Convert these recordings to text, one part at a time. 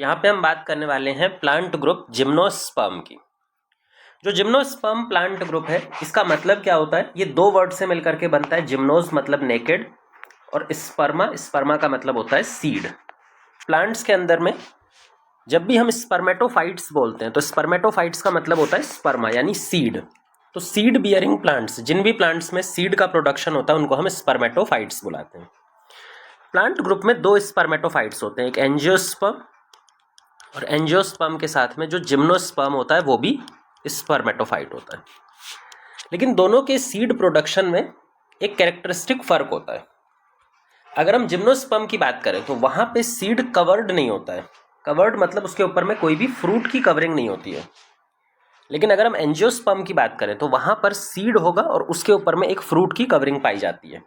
तो यहाँ पे हम बात करने वाले हैं प्लांट ग्रुप जिम्नोस्पर्म की। जो जिम्नोस्पर्म प्लांट ग्रुप है, इसका मतलब क्या होता है? ये दो वर्ड से मिलकर के बनता है। जिम्नोस मतलब नेकेड और स्पर्मा, स्पर्मा का मतलब होता है सीड। प्लांट्स के अंदर में जब भी हम स्पर्मेटोफाइट्स बोलते हैं तो स्पर्मेटोफाइट्स का मतलब होता है स्पर्मा यानी सीड। तो सीड बियरिंग प्लांट्स, जिन भी प्लांट्स में सीड का प्रोडक्शन होता है उनको हम स्पर्मेटोफाइट्स बुलाते हैं। प्लांट ग्रुप में दो स्पर्मेटोफाइट्स होते हैं, एक एंजियोस्पर्म और एंजियोस्पर्म के साथ में जो जिम्नोस्पर्म होता है वो भी स्पर्मेटोफाइट होता है। लेकिन दोनों के सीड प्रोडक्शन में एक कैरेक्टरिस्टिक फर्क होता है। अगर हम जिम्नोस्पर्म की बात करें तो वहां पे सीड कवर्ड नहीं होता है। कवर्ड मतलब उसके ऊपर में कोई भी फ्रूट की कवरिंग नहीं होती है। लेकिन अगर हम एंजियोस्पर्म की बात करें तो वहां पर सीड होगा और उसके ऊपर में एक फ्रूट की कवरिंग पाई जाती है।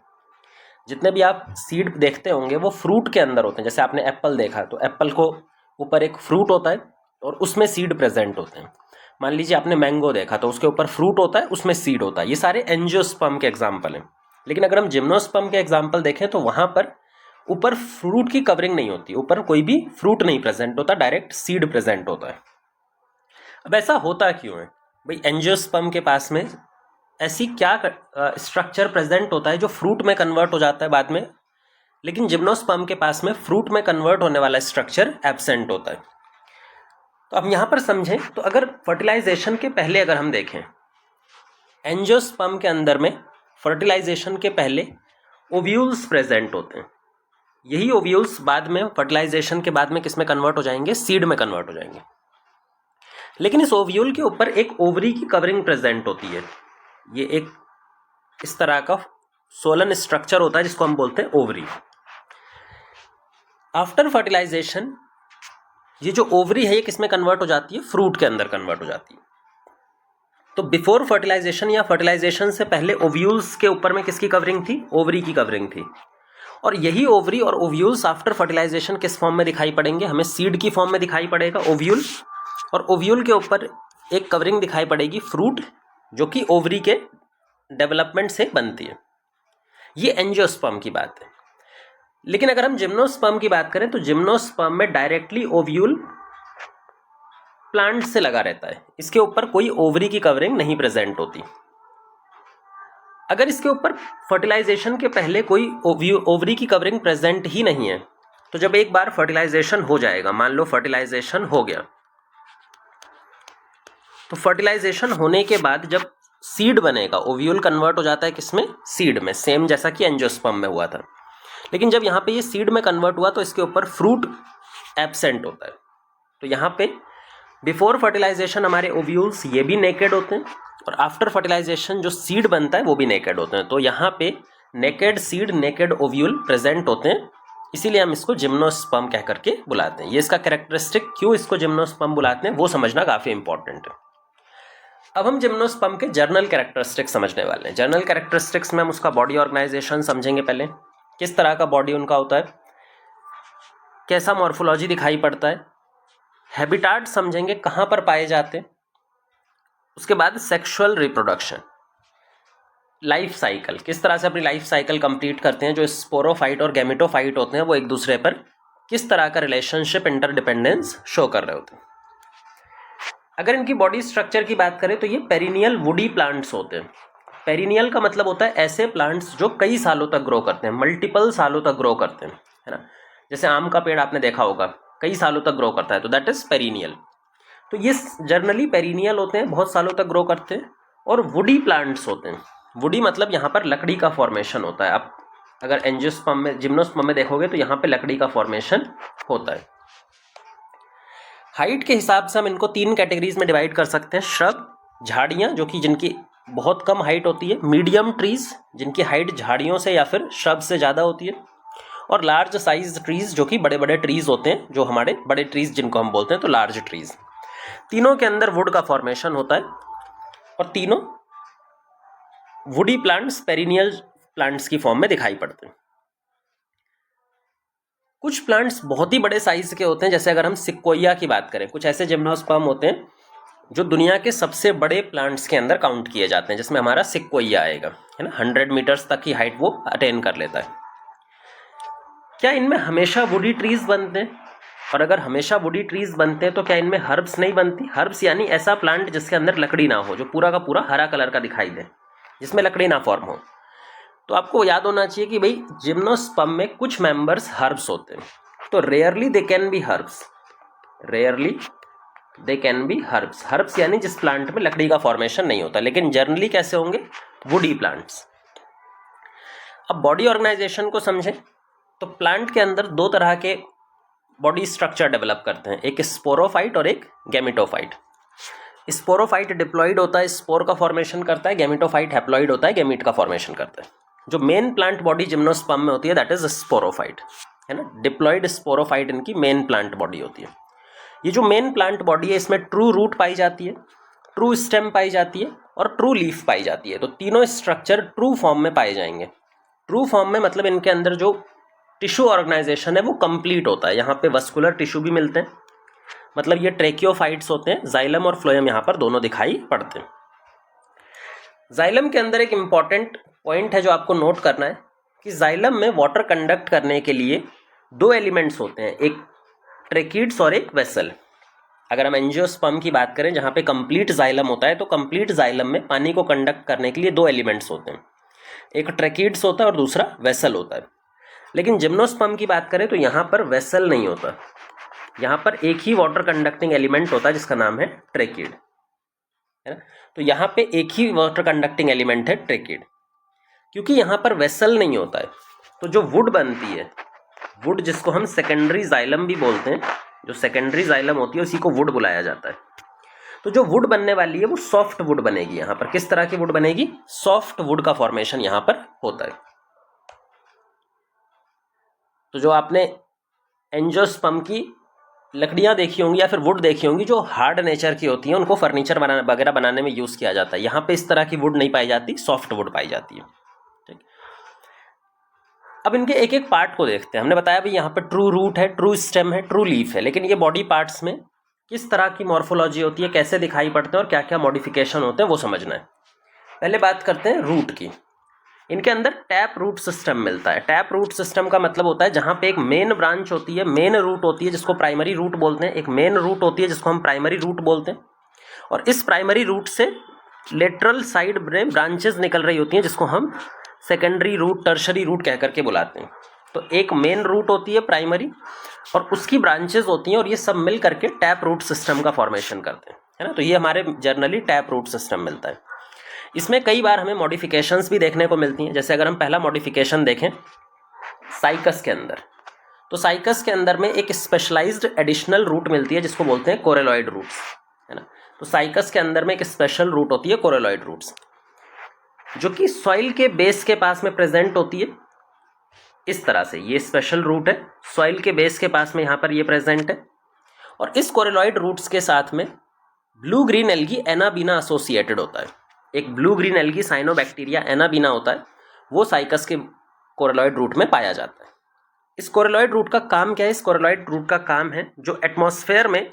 जितने भी आप सीड देखते होंगे वो फ्रूट के अंदर होते हैं। जैसे आपने एप्पल देखा तो एप्पल को ऊपर एक फ्रूट होता है और उसमें सीड प्रेजेंट होते हैं। मान लीजिए आपने मैंगो देखा तो उसके ऊपर फ्रूट होता है, उसमें सीड होता है। ये सारे एंजियोस्पर्म के एग्जाम्पल हैं। लेकिन अगर हम जिम्नोस्पर्म के एग्जाम्पल देखें तो वहां पर ऊपर फ्रूट की कवरिंग नहीं होती, ऊपर कोई भी फ्रूट नहीं प्रेजेंट होता, डायरेक्ट सीड प्रेजेंट होता है। अब ऐसा होता क्यों है भाई? एंजियोस्पर्म के पास में ऐसी क्या स्ट्रक्चर प्रेजेंट होता है जो फ्रूट में कन्वर्ट हो जाता है बाद में, लेकिन जिम्नोस्पर्म के पास में फ्रूट में कन्वर्ट होने वाला स्ट्रक्चर एब्सेंट होता है। तो अब यहां पर समझें तो अगर फर्टिलाइजेशन के पहले अगर हम देखें, एंजियोस्पर्म के अंदर में फर्टिलाइजेशन के पहले ओव्यूल्स प्रेजेंट होते हैं। यही ओव्यूल्स बाद में फर्टिलाइजेशन के बाद में किस में कन्वर्ट हो जाएंगे? सीड में कन्वर्ट हो जाएंगे। लेकिन इस ओव्यूल के ऊपर एक ओवरी की कवरिंग प्रेजेंट होती है। ये एक इस तरह का सोलन स्ट्रक्चर होता है जिसको हम बोलते हैं ओवरी। आफ्टर फर्टिलाइजेशन ये जो ओवरी है ये किस में कन्वर्ट हो जाती है? फ्रूट के अंदर कन्वर्ट हो जाती है। तो बिफोर फर्टिलाइजेशन या फर्टिलाइजेशन से पहले ओव्यूल्स के ऊपर में किसकी कवरिंग थी? ओवरी की कवरिंग थी। और यही ओवरी और ओव्यूल्स आफ्टर फर्टिलाइजेशन किस फॉर्म में दिखाई पड़ेंगे? हमें सीड की फॉर्म में दिखाई पड़ेगा ओव्यूल, और ओव्यूल के ऊपर एक कवरिंग दिखाई पड़ेगी फ्रूट, जो कि ओवरी के डेवलपमेंट से बनती है। ये एंजियोस्पर्म की बात है। लेकिन अगर हम जिम्नोस्पर्म की बात करें तो जिम्नोस्पर्म में डायरेक्टली ओव्यूल प्लांट से लगा रहता है, इसके ऊपर कोई ओवरी की कवरिंग नहीं प्रेजेंट होती। अगर इसके ऊपर फर्टिलाइजेशन के पहले कोई ओवरी की कवरिंग प्रेजेंट ही नहीं है तो जब एक बार फर्टिलाइजेशन हो जाएगा, मान लो फर्टिलाइजेशन हो गया, तो फर्टिलाइजेशन होने के बाद जब सीड बनेगा, ओव्यूल कन्वर्ट हो जाता है किसमें? सीड में, सेम जैसा कि एंजियोस्पर्म में हुआ था। लेकिन जब यहाँ पे ये सीड में कन्वर्ट हुआ तो इसके ऊपर फ्रूट एब्सेंट होता है। तो यहाँ पे बिफोर फर्टिलाइजेशन हमारे ओव्यूल्स ये भी नेकेड होते हैं और आफ्टर फर्टिलाइजेशन जो सीड बनता है वो भी नेकेड होते हैं। तो यहाँ पे naked seed, naked ovule present होते हैं, इसीलिए हम इसको जिम्नोस्पर्म कह करके बुलाते हैं। ये इसका कैरेक्टरिस्टिक, क्यों इसको जिम्नोस्पर्म बुलाते हैं वो समझना काफ़ी इंपॉर्टेंट है। अब हम जिम्नोस्पर्म के जर्नल कैरेक्टरिस्टिक्स समझने वाले हैं। जर्नल कैरेक्टरिस्टिक्स में हम उसका बॉडी ऑर्गेनाइजेशन समझेंगे। पहले किस तरह का बॉडी उनका होता है, कैसा मॉर्फोलॉजी दिखाई पड़ता है, हैबिटाट समझेंगे, कहाँ पर पाए जाते हैं। उसके बाद सेक्सुअल रिप्रोडक्शन, लाइफ साइकिल, किस तरह से अपनी लाइफ साइकिल कंप्लीट करते हैं। जो स्पोरोफाइट और गैमेटोफाइट होते हैं वो एक दूसरे पर किस तरह का रिलेशनशिप, इंटरडिपेंडेंस शो कर रहे होते हैं। अगर इनकी बॉडी स्ट्रक्चर की बात करें तो ये पेरिनियल वुडी प्लांट्स होते हैं। पेरिनियल का मतलब होता है ऐसे प्लांट्स जो कई सालों तक ग्रो करते हैं, मल्टीपल सालों तक ग्रो करते हैं, है ना। जैसे आम का पेड़ आपने देखा होगा, कई सालों तक ग्रो करता है, तो दैट इज पेरिनियल। तो ये जर्नली पेरिनियल होते हैं, बहुत सालों तक ग्रो करते हैं। और वुडी प्लांट्स होते हैं। वुडी मतलब यहाँ पर लकड़ी का फॉर्मेशन होता है। आप अगर एंजियोस्पर्म में, जिम्नोस्पर्म में देखोगे तो यहाँ पे लकड़ी का फॉर्मेशन होता है। हाइट के हिसाब से हम इनको 3 कैटेगरीज में डिवाइड कर सकते हैं। श्रब, झाड़ियाँ जो कि जिनकी बहुत कम हाइट होती है, मीडियम ट्रीज जिनकी हाइट झाड़ियों से या फिर श्रब से ज़्यादा होती है, और लार्ज साइज ट्रीज जो कि बड़े बड़े ट्रीज होते हैं, जो हमारे बड़े ट्रीज जिनको हम बोलते हैं, तो लार्ज ट्रीज। तीनों के अंदर वुड का फॉर्मेशन होता है और तीनों वुडी प्लांट्स पेरिनियल प्लांट्स की फॉर्म में दिखाई पड़ते हैं। कुछ प्लांट्स बहुत ही बड़े साइज के होते हैं, जैसे अगर हम सिक्वोइया की बात करें, कुछ ऐसे जिम्नोस्पर्म होते हैं जो दुनिया के सबसे बड़े प्लांट्स के अंदर काउंट किए जाते हैं, जिसमें हमारा सिक्वोइया आएगा, है ना। 100 मीटर्स तक की हाइट वो अटेन कर लेता है। क्या इनमें हमेशा वुडी ट्रीज बनते हैं? और अगर हमेशा वुडी ट्रीज बनते हैं तो क्या इनमें हर्ब्स नहीं बनती? हर्ब्स यानी ऐसा प्लांट जिसके अंदर लकड़ी ना हो, जो पूरा का पूरा हरा कलर का दिखाई दे, जिसमें लकड़ी ना फॉर्म हो। तो आपको याद होना चाहिए कि भाई जिम्नोस्पर्म में कुछ मेंबर्स हर्ब्स होते हैं, तो rarely they can be herbs, rarely they can be herbs. Herbs यानी जिस प्लांट में लकड़ी का फॉर्मेशन नहीं होता, लेकिन जनरली कैसे होंगे? Woody plants. अब बॉडी ऑर्गेनाइजेशन को समझें तो प्लांट के अंदर दो तरह के बॉडी स्ट्रक्चर डेवलप करते हैं, एक स्पोरोफाइट और एक गैमेटोफाइट। स्पोरोफाइट डिप्लॉइड होता है, स्पोर का फॉर्मेशन करता है, गैमेटोफाइट हैप्लॉइड होता है, गैमीट का फॉर्मेशन करता है। जो मेन प्लांट बॉडी जिम्नोस्पर्म में होती है दैट इज स्पोरोफाइट, है ना। डिप्लॉइड स्पोरोफाइट इनकी मेन प्लांट बॉडी होती है। ये जो मेन प्लांट बॉडी है इसमें ट्रू रूट पाई जाती है, ट्रू स्टेम पाई जाती है और ट्रू लीफ पाई जाती है। तो तीनों स्ट्रक्चर ट्रू फॉर्म में पाए जाएंगे। ट्रू फॉर्म में मतलब इनके अंदर जो टिश्यू ऑर्गेनाइजेशन है वो कंप्लीट होता है। यहाँ पे वस्कुलर टिश्यू भी मिलते हैं, मतलब ये ट्रेकियोफाइट्स होते हैं। जाइलम और फ्लोएम यहाँ पर दोनों दिखाई पड़ते हैं। जाइलम के अंदर एक इंपॉर्टेंट पॉइंट है जो आपको नोट करना है कि जाइलम में वाटर कंडक्ट करने के लिए दो एलिमेंट्स होते हैं, एक ट्रेकिड्स और एक वेसल। अगर हम एंजियोस्पर्म की बात करें जहाँ पे कंप्लीट जाइलम होता है, तो कंप्लीट जाइलम में पानी को कंडक्ट करने के लिए दो एलिमेंट्स होते हैं, एक ट्रेकिड्स होता है और दूसरा वेसल होता है। लेकिन जिम्नोस्पर्म की बात करें तो यहाँ पर वेसल नहीं होता, यहाँ पर एक ही वाटर कंडक्टिंग एलिमेंट होता है जिसका नाम है ट्रेकिड, है ना। तो यहाँ पे एक ही वाटर कंडक्टिंग एलिमेंट है ट्रेकिड। क्योंकि यहाँ पर वेसल नहीं होता है तो जो वुड बनती है, वुड जिसको हम सेकेंडरी जाइलम भी बोलते हैं, जो सेकेंडरी जाइलम होती है उसी को वुड बुलाया जाता है। तो जो वुड बनने वाली है वो सॉफ्ट वुड बनेगी। यहाँ पर किस तरह की वुड बनेगी? सॉफ्ट वुड का फॉर्मेशन यहाँ पर होता है। तो जो आपने एंजियोस्पर्म की लकड़ियाँ देखी होंगी या फिर वुड देखी होंगी जो हार्ड नेचर की होती हैं, उनको फर्नीचर वगैरह बनाने में यूज़ किया जाता है। यहाँ पे इस तरह की वुड नहीं पाई जाती, सॉफ्ट वुड पाई जाती है। ठीक, अब इनके एक एक पार्ट को देखते हैं। हमने बताया भाई यहाँ पे ट्रू रूट है, ट्रू स्टेम है, ट्रू लीफ है, लेकिन ये बॉडी पार्ट्स में किस तरह की मॉर्फोलॉजी होती है, कैसे दिखाई पड़ते हैं और क्या क्या मॉडिफिकेशन होते हैं वो समझना है। पहले बात करते हैं रूट की। इनके अंदर टैप रूट सिस्टम मिलता है। टैप रूट सिस्टम का मतलब होता है जहाँ पे एक मेन ब्रांच होती है, मेन रूट होती है जिसको प्राइमरी रूट बोलते हैं, एक मेन रूट होती है जिसको हम प्राइमरी रूट बोलते हैं, और इस प्राइमरी रूट से लेटरल साइड में ब्रांचेस निकल रही होती हैं जिसको हम सेकेंडरी रूट, टर्शरी रूट कह करके बुलाते हैं। तो एक मेन रूट होती है प्राइमरी और उसकी ब्रांचेस होती हैं और ये सब मिल करके टैप रूट सिस्टम का फॉर्मेशन करते हैं, है ना। तो ये हमारे जर्नली टैप रूट सिस्टम मिलता है। इसमें कई बार हमें मॉडिफिकेशंस भी देखने को मिलती हैं। जैसे अगर हम पहला मॉडिफिकेशन देखें साइकस के अंदर, तो साइकस के अंदर में एक स्पेशलाइज्ड एडिशनल रूट मिलती है जिसको बोलते हैं कोरेलॉइड रूट्स, है ना। तो साइकस के अंदर में एक स्पेशल रूट होती है कोरेलॉइड रूट्स, जो कि सॉइल के बेस के पास में प्रेजेंट होती है। इस तरह से ये स्पेशल रूट है, सॉइल के बेस के पास में यहाँ पर ये प्रेजेंट है। और इस कोरेलॉइड रूट्स के साथ में blue green algae anabaena associated होता है। एक blue green algae cyanobacteria anabaena होता है, वो साइकस के कोरेलॉइड रूट में पाया जाता है। इस कोरेलॉइड रूट का काम क्या है? इस कोरेलॉइड रूट का काम है जो एटमॉस्फेयर में,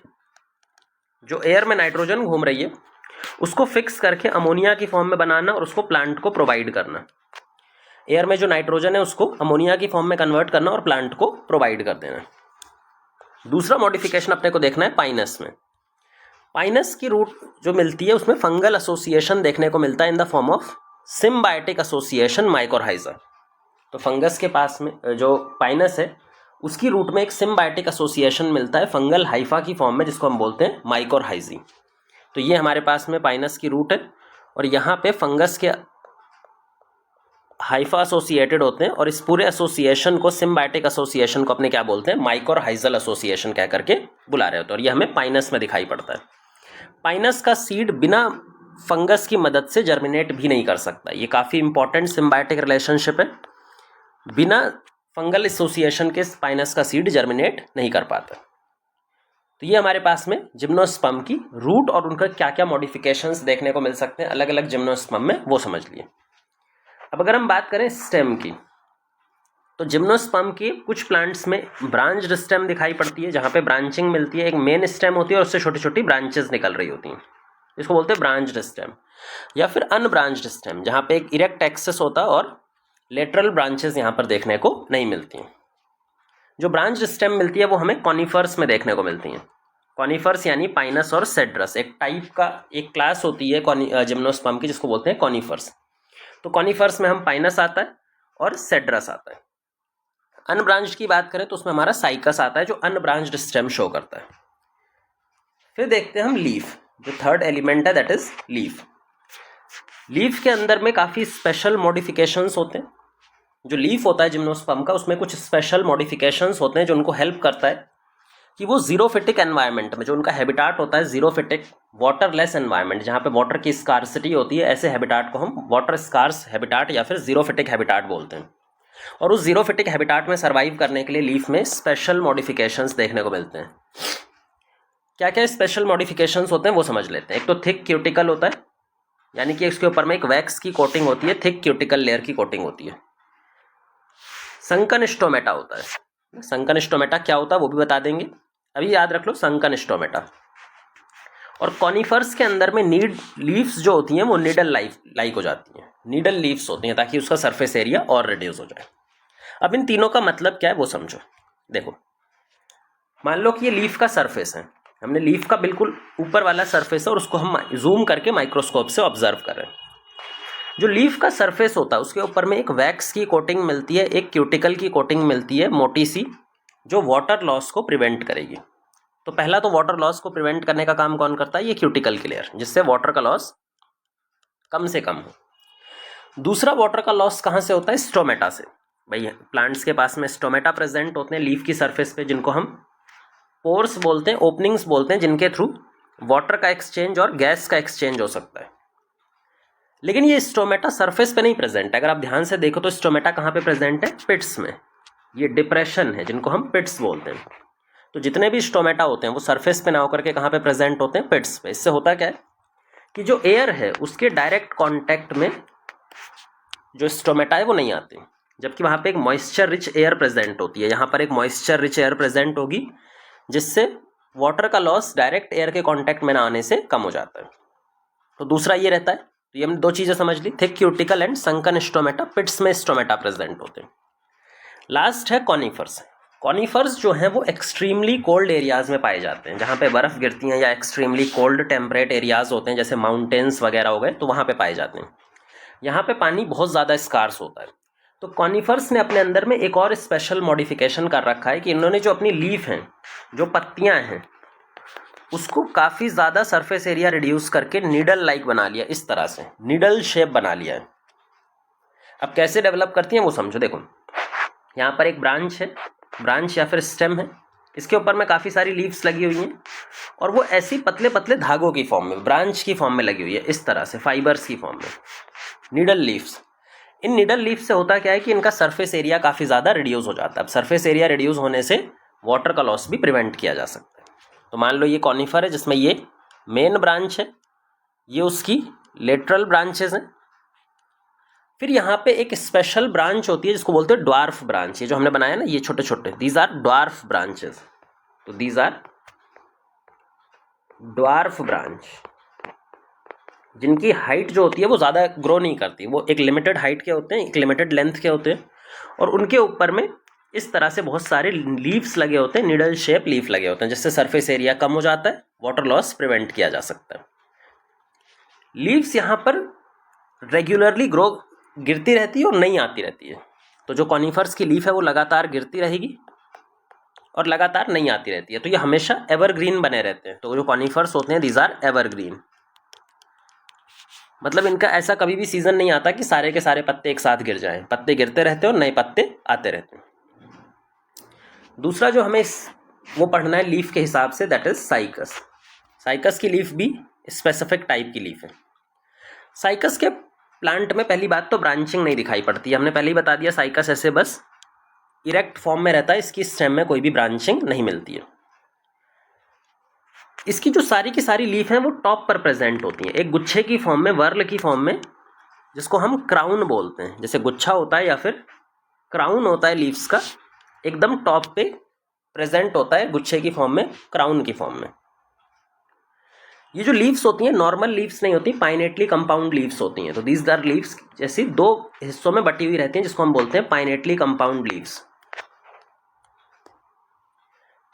जो एयर में नाइट्रोजन घूम रही है उसको फिक्स करके अमोनिया की फॉर्म में बनाना और उसको प्लांट को प्रोवाइड करना। एयर में जो नाइट्रोजन है उसको अमोनिया की फॉर्म में कन्वर्ट करना और प्लांट को प्रोवाइड कर देना। दूसरा मॉडिफिकेशन अपने को देखना है पाइनस में। पाइनस की रूट जो मिलती है उसमें फंगल एसोसिएशन देखने को मिलता है in the form of symbiotic association mycorrhiza. तो फंगस के पास में जो पाइनस है उसकी रूट में एक सिम्बायोटिक एसोसिएशन मिलता है फंगल हाइफा की फॉर्म में, जिसको हम बोलते हैं माइकोरहाइजी। तो ये हमारे पास में पाइनस की रूट है और यहाँ पे फंगस के हाइफा एसोसिएटेड होते हैं और इस पूरे एसोसिएशन को, सिम्बायोटिक एसोसिएशन को अपने क्या बोलते हैं? माइकोरहाइजल एसोसिएशन कह करके बुला रहे होते हैं। और ये हमें पाइनस में दिखाई पड़ता है। पाइनस का सीड बिना फंगस की मदद से जर्मिनेट भी नहीं कर सकता। ये काफ़ी इंपॉर्टेंट सिम्बायोटिक रिलेशनशिप है। बिना फंगल एसोसिएशन के पाइनस का सीड जर्मिनेट नहीं कर पाता। तो ये हमारे पास में जिम्नोस्पर्म की रूट और उनका क्या क्या मॉडिफिकेशंस देखने को मिल सकते हैं अलग अलग जिम्नोस्पर्म में, वो समझ लिए। अब अगर हम बात करें स्टेम की, तो जिम्नोस्पर्म के कुछ प्लांट्स में ब्रांच्ड स्टेम दिखाई पड़ती है, जहाँ पे ब्रांचिंग मिलती है। एक मेन स्टेम होती है और उससे छोटी छोटी ब्रांचेस निकल रही होती हैं, इसको बोलते हैं ब्रांच्ड स्टेम। या फिर अनब्रांच्ड स्टेम, जहाँ पे एक इरेक्ट एक्सिस होता है और लेटरल ब्रांचेस यहाँ पर देखने को नहीं मिलती हैं। जो ब्रांच स्टेम मिलती है वो हमें कॉनिफर्स में देखने को मिलती हैं। कॉनिफर्स यानी पाइनस और सेड्रस, एक टाइप का एक क्लास होती है जिम्नोस्पर्म की जिसको बोलते हैं कॉनिफर्स। तो कॉनिफर्स में हम पाइनस आता है और सेड्रस आता है। अनब्रांच्ड की बात करें तो उसमें हमारा साइकस आता है जो अनब्रांच्ड स्टेम शो करता है। फिर देखते हैं हम लीफ, जो थर्ड एलिमेंट है दैट इज लीफ। लीफ के अंदर में काफ़ी स्पेशल मॉडिफिकेशंस होते हैं। जो लीफ होता है जिम्नोस्पर्म का उसमें कुछ स्पेशल मॉडिफिकेशंस होते हैं जो उनको हेल्प करता है कि वो जीरोफिटिक एनवायरनमेंट में, जो उनका हैबिटाट होता है जीरोफिटिक वाटरलेस एनवायरनमेंट, जहाँ पे वाटर की स्कार्सिटी होती है, ऐसे हैबिटाट को हम वाटर स्कार्स हैबिटाट या फिर जीरोफिटिक हैबिटाट बोलते हैं। और उस जीरोफिटिक हैबिटाट में सर्वाइव करने के लिए लीफ में स्पेशल मॉडिफिकेशंस देखने को मिलते हैं। क्या क्या स्पेशल मॉडिफिकेशंस होते हैं वो समझ लेते हैं। एक तो थिक क्यूटिकल होता है, यानी कि इसके ऊपर में एक वैक्स की कोटिंग होती है, थिक क्यूटिकल लेयर की कोटिंग होती है। संकन स्टोमेटा होता है। संकन स्टोमेटा क्या होता है वो भी बता देंगे, अभी याद रख लो संकन स्टोमेटा। और कॉनिफर्स के अंदर में लीव्स जो होती हैं वो नीडल लाइक हो जाती हैं, नीडल लीव्स होती हैं ताकि उसका सरफेस एरिया और रिड्यूस हो जाए। अब इन तीनों का मतलब क्या है वो समझो। देखो, मान लो कि ये लीफ का सरफेस है, हमने लीफ का बिल्कुल ऊपर वाला सरफेस है और उसको हम जूम करके माइक्रोस्कोप से ऑब्जर्व कर रहे हैं। जो लीफ का सरफेस होता है उसके ऊपर में एक वैक्स की कोटिंग मिलती है, एक क्यूटिकल की कोटिंग मिलती है मोटी सी, जो वाटर लॉस को प्रिवेंट करेगी। तो पहला तो वाटर लॉस को प्रिवेंट करने का काम कौन करता है? ये क्यूटिकल की लेयर, जिससे वाटर का लॉस कम से कम हो। दूसरा वाटर का लॉस कहाँ से होता है? स्टोमेटा से। भाई प्लांट्स के पास में स्टोमेटा प्रेजेंट होते हैं लीफ की सरफेस पे, जिनको हम पोर्स बोलते हैं, ओपनिंग्स बोलते हैं, जिनके थ्रू वाटर का एक्सचेंज और गैस का एक्सचेंज हो सकता है। लेकिन ये स्टोमेटा सरफेस पे नहीं प्रेजेंट है। अगर आप ध्यान से देखो तो स्टोमेटा कहाँ पे प्रेजेंट है? पिट्स में। ये डिप्रेशन है जिनको हम पिट्स बोलते हैं। तो जितने भी स्टोमेटा होते हैं वो सरफेस पे ना होकर के कहाँ पे प्रेजेंट होते हैं? पिट्स पे। इससे होता क्या है कि जो एयर है उसके डायरेक्ट कांटेक्ट में जो स्टोमेटा है वो नहीं आते, जबकि वहाँ पे एक मॉइस्चर रिच एयर प्रेजेंट होती है। यहाँ पर एक मॉइस्चर रिच एयर प्रेजेंट होगी जिससे वाटर का लॉस डायरेक्ट एयर के कांटेक्ट में ना आने से कम हो जाता है। तो दूसरा ये रहता है। तो ये हमने दो चीज़ें समझ ली, thick cuticle and sunken stomata. Pits में स्टोमेटा प्रेजेंट होते हैं। लास्ट है कॉनिफर्स। कॉनिफर्स जो हैं वो एक्सट्रीमली कोल्ड एरियाज़ में पाए जाते हैं, जहाँ पे बर्फ़ गिरती हैं या एक्सट्रीमली कोल्ड टेम्परेट एरियाज़ होते हैं जैसे माउंटेन्स वगैरह हो गए, तो वहाँ पे पाए जाते हैं। यहाँ पे पानी बहुत ज़्यादा स्कार्स होता है। तो कॉनिफर्स ने अपने अंदर में एक और स्पेशल मॉडिफिकेशन कर रखा है कि इन्होंने जो अपनी लीफ हैं, जो पत्तियाँ हैं, उसको काफ़ी ज़्यादा सरफेस एरिया रिड्यूस करके नीडल लाइक बना लिया। इस तरह से नीडल शेप बना लिया है। अब कैसे डेवलप करती हैं वो समझो। देखो, यहाँ पर एक ब्रांच है, ब्रांच या फिर स्टेम है, इसके ऊपर में काफ़ी सारी लीव्स लगी हुई हैं और वो ऐसी पतले पतले धागों की फॉर्म में, ब्रांच की फॉर्म में लगी हुई है, इस तरह से फाइबर्स की फॉर्म में, नीडल लीव्स। इन नीडल लीव्स से होता क्या है कि इनका सरफेस एरिया काफ़ी ज़्यादा रिड्यूस हो जाता है। अब सरफेस एरिया रिड्यूस होने से वाटर का लॉस भी प्रिवेंट किया जा सकता है। तो मान लो ये कॉनिफर है जिसमें ये मेन ब्रांच है, ये उसकी लेटरल ब्रांचेस हैं। फिर यहाँ पे एक स्पेशल ब्रांच होती है जिसको बोलते हैं ड्वार्फ ब्रांच। ये जो हमने बनाया ना, ये छोटे छोटे, दीज आर ड्वार्फ ब्रांचेस। तो दीज आर ड्वार्फ ब्रांच, जिनकी हाइट जो होती है वो ज़्यादा ग्रो नहीं करती, वो एक लिमिटेड हाइट के होते हैं, एक लिमिटेड लेंथ के होते हैं, और उनके ऊपर में इस तरह से बहुत सारे लीव्स लगे होते हैं, निडल शेप लीफ लगे होते हैं, जिससे सरफेस एरिया कम हो जाता है, वाटर लॉस प्रिवेंट किया जा सकता है। लीव्स यहाँ पर रेगुलरली ग्रो गिरती रहती है और नहीं आती रहती है। तो जो कॉनिफर्स की लीफ है वो लगातार गिरती रहेगी और लगातार नहीं आती रहती है। तो ये हमेशा एवरग्रीन बने रहते हैं। तो जो कॉनिफर्स होते हैं दीज आर एवरग्रीन, मतलब इनका ऐसा कभी भी सीजन नहीं आता कि सारे के सारे पत्ते एक साथ गिर जाएं। पत्ते गिरते रहते हैं और नए पत्ते आते रहते हैं। दूसरा जो हमें वो पढ़ना है लीफ के हिसाब से, दैट इज साइकस। साइकस की लीफ भी स्पेसिफिक टाइप की लीफ है। साइकस के प्लांट में पहली बात तो ब्रांचिंग नहीं दिखाई पड़ती है, हमने पहले ही बता दिया। साइकस ऐसे बस इरेक्ट फॉर्म में रहता है, इसकी स्टेम में कोई भी ब्रांचिंग नहीं मिलती है। इसकी जो सारी की सारी लीफ हैं वो टॉप पर प्रेजेंट होती हैं, एक गुच्छे की फॉर्म में, वर्ल की फॉर्म में, जिसको हम क्राउन बोलते हैं। जैसे गुच्छा होता है या फिर क्राउन होता है लीव्स का, एकदम टॉप पे प्रेजेंट होता है गुच्छे की फॉर्म में, क्राउन की फॉर्म में। ये जो लीव्स होती हैं नॉर्मल लीव्स नहीं होती, पाइनेटली कंपाउंड लीव्स होती हैं। तो दीज आर लीव्स जैसी दो हिस्सों में बटी हुई रहती हैं, जिसको हम बोलते हैं पाइनेटली कंपाउंड लीव्स।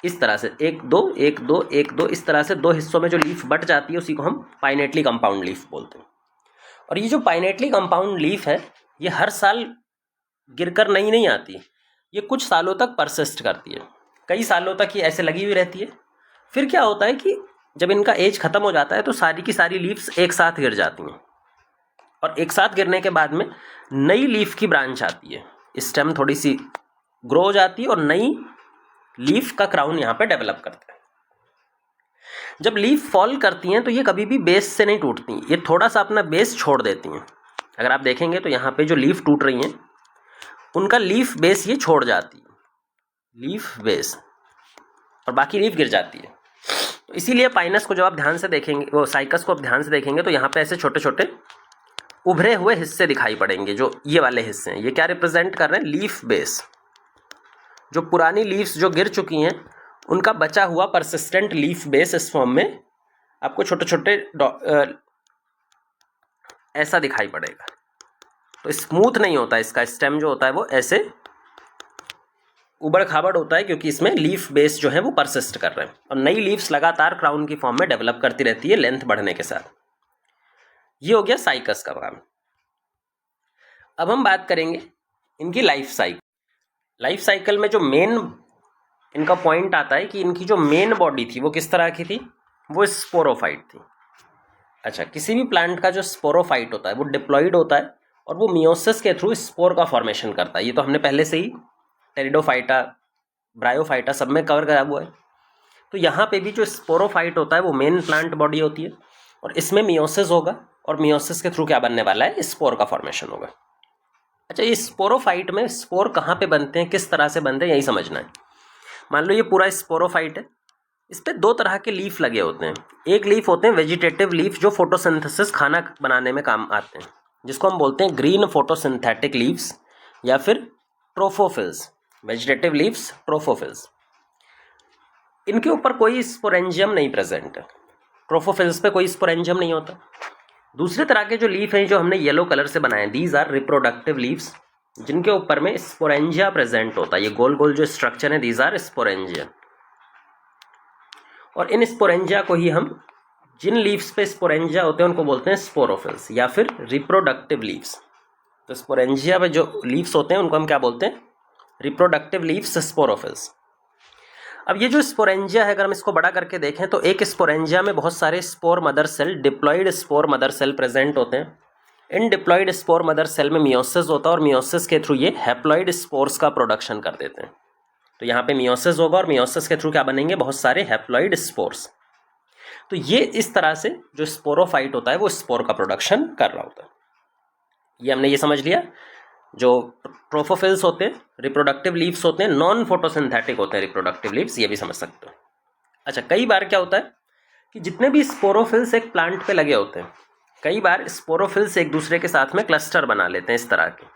इस तरह से 1 2 1 2 1 2 इस तरह से 2 हिस्सों में जो लीफ बट जाती है उसी को हम पाइनेटली कंपाउंड लीफ बोलते हैं। और ये जो पाइनेटली कंपाउंड लीफ है ये हर साल गिरकर नई नहीं आती, ये कुछ सालों तक परसिस्ट करती है, कई सालों तक ये ऐसे लगी हुई रहती है। फिर क्या होता है कि जब इनका एज खत्म हो जाता है तो सारी की सारी लीव्स एक साथ गिर जाती हैं, और एक साथ गिरने के बाद में नई लीफ की ब्रांच आती है, स्टेम थोड़ी सी ग्रो हो जाती है और नई लीफ का क्राउन यहाँ पे डेवलप करता है। जब लीफ फॉल करती हैं तो ये कभी भी बेस से नहीं टूटती, ये थोड़ा सा अपना बेस छोड़ देती हैं। अगर आप देखेंगे तो यहाँ पे जो लीफ टूट रही हैं उनका लीफ बेस ये छोड़ जाती है, लीफ बेस, और बाकी लीफ गिर जाती है। तो इसीलिए पाइनस को जब आप ध्यान से देखेंगे, वो साइकस को आप ध्यान से देखेंगे तो यहाँ पे ऐसे छोटे छोटे उभरे हुए हिस्से दिखाई पड़ेंगे। जो ये वाले हिस्से हैं ये क्या रिप्रेजेंट कर रहे हैं? Leaf base. जो पुरानी लीव्स जो गिर चुकी हैं उनका बचा हुआ परसिस्टेंट लीफ बेस इस फॉर्म में आपको छोटे छोटे ऐसा दिखाई पड़ेगा। तो स्मूथ नहीं होता इसका स्टेम, जो होता है वो ऐसे उबड़ खाबड़ होता है, क्योंकि इसमें लीफ बेस जो है वो परसिस्ट कर रहे हैं और नई लीव्स लगातार क्राउन की फॉर्म में डेवलप करती रहती है लेंथ बढ़ने के साथ। ये हो गया साइकस का काम। अब हम बात करेंगे इनकी लाइफ साइकिल। लाइफ साइकिल में जो मेन इनका पॉइंट आता है कि इनकी जो मेन बॉडी थी वो किस तरह की थी? वो स्पोरोफाइट थी। अच्छा, किसी भी प्लांट का जो स्पोरोफाइट होता है वो डिप्लॉइड होता है और वो मियोसिस के थ्रू स्पोर का फॉर्मेशन करता है। ये तो हमने पहले से ही टेरिडोफाइटा, ब्रायोफाइटा सब में कवर करा हुआ है। तो यहाँ पे भी जो स्पोरोफाइट होता है वो मेन प्लांट बॉडी होती है और इसमें मियोसिस होगा और मियोसिस के थ्रू क्या बनने वाला है? स्पोर का फॉर्मेशन होगा। अच्छा, ये स्पोरोफाइट में स्पोर कहाँ पे बनते हैं, किस तरह से बनते हैं, यही समझना है। मान लो ये पूरा स्पोरोफाइट है, इस पे 2 तरह के लीफ लगे होते हैं। एक लीफ होते हैं वेजिटेटिव लीफ जो फोटोसिंथेसिस खाना बनाने में काम आते हैं, जिसको हम बोलते हैं ग्रीन फोटोसिंथेटिक लीव्स या फिर ट्रोफोफिल्स। Vegetative leaves, ट्रोफोफिल्स। इनके ऊपर कोई स्पोरेंजियम नहीं प्रेजेंट है, ट्रोफोफिल्स पे कोई स्पोरेंजियम नहीं होता। दूसरे तरह के जो लीफ हैं जो हमने येलो कलर से बनाए, दीज आर रिप्रोडक्टिव लीव्स, जिनके ऊपर में स्पोरेंजिया प्रेजेंट होता है। ये गोल गोल जो स्ट्रक्चर है, दीज आर स्पोरेंजिया। और इन स्पोरेंजिया को ही हम, जिन लीव्स पे स्पोरेंजिया होते हैं उनको बोलते हैं स्पोरोफिल्स या फिर रिप्रोडक्टिव लीव्स। तो स्पोरेंजिया पे जो लीव्स होते हैं उनको हम क्या बोलते हैं? Reproductive leaves, sporophylls. अब ये जो स्पोरेंजिया है, अगर हम इसको बड़ा करके देखें तो एक स्पोरेंजिया में बहुत सारे spore mother cell, diploid spore mother cell present होते हैं। इन डिप्लॉइड स्पोर मदर सेल में मियोसिस होता है और मियोसिस के थ्रू ये हैप्लॉइड स्पोर्स का प्रोडक्शन कर देते हैं। तो यहाँ पे मियोसिस होगा और मियोसिस के थ्रू क्या बनेंगे? बहुत सारे हैप्लॉइड स्पोर्स। तो ये इस तरह से जो स्पोरोफाइट होता है वो स्पोर का प्रोडक्शन कर रहा होता है। ये हमने ये समझ लिया। जो ट्रोफोफिल्स होते हैं, रिप्रोडक्टिव लीव्स होते हैं, नॉन फोटोसिंथेटिक होते हैं रिप्रोडक्टिव लीव्स, ये भी समझ सकते हो। अच्छा, कई बार क्या होता है कि जितने भी स्पोरोफिल्स एक प्लांट पे लगे होते हैं, कई बार स्पोरोफिल्स एक दूसरे के साथ में क्लस्टर बना लेते हैं, इस तरह के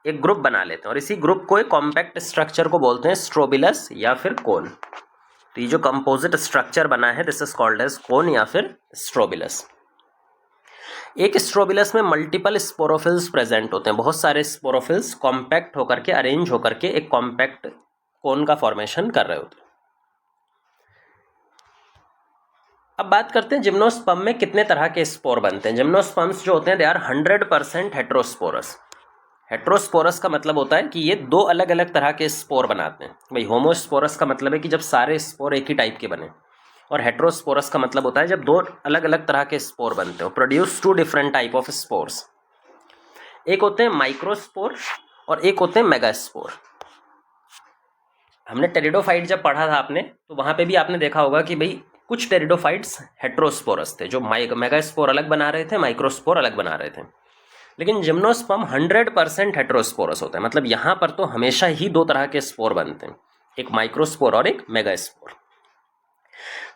एक ग्रुप बना लेते हैं और इसी ग्रुप को, एक कॉम्पैक्ट स्ट्रक्चर को बोलते हैं स्ट्रोबिलस या फिर कोन। तो ये जो कंपोजिट स्ट्रक्चर बना है दिस इज कॉल्ड एज कोन या फिर स्ट्रोबिलस। एक स्ट्रोबिलस में मल्टीपल स्पोरोफिल्स प्रेजेंट होते हैं, बहुत सारे स्पोरोफिल्स कॉम्पैक्ट होकर के, अरेंज होकर के एक कॉम्पैक्ट कोन का फॉर्मेशन कर रहे होते हैं। अब बात करते हैं जिम्नोस्पर्म में कितने तरह के स्पोर बनते हैं। जिम्नोस्पर्म्स जो होते हैं दे आर 100% हेट्रोस्पोरस। हेट्रोस्पोरस का मतलब होता है कि ये 2 अलग अलग तरह के स्पोर बनाते हैं। भाई होमोस्पोरस का मतलब है कि जब सारे स्पोर एक ही टाइप के बने, और हेट्रोस्पोरस का मतलब होता है जब 2 अलग अलग तरह के स्पोर बनते हो, produce 2 different type of spores. एक होते हैं माइक्रोस्पोर और एक होते हैं मेगास्पोर। हमने टेरिडोफाइट जब पढ़ा था आपने, तो वहाँ पे भी आपने देखा होगा कि भाई कुछ टेरिडोफाइट्स हेट्रोस्पोरस थे, जो मेगास्पोर अलग बना रहे थे, माइक्रोस्पोर अलग बना रहे थे। लेकिन जिम्नोस्पर्म 100% हेट्रोस्पोरस होता है, मतलब यहाँ पर तो हमेशा ही 2 तरह के स्पोर बनते हैं, एक माइक्रोस्पोर और एक मेगास्पोर।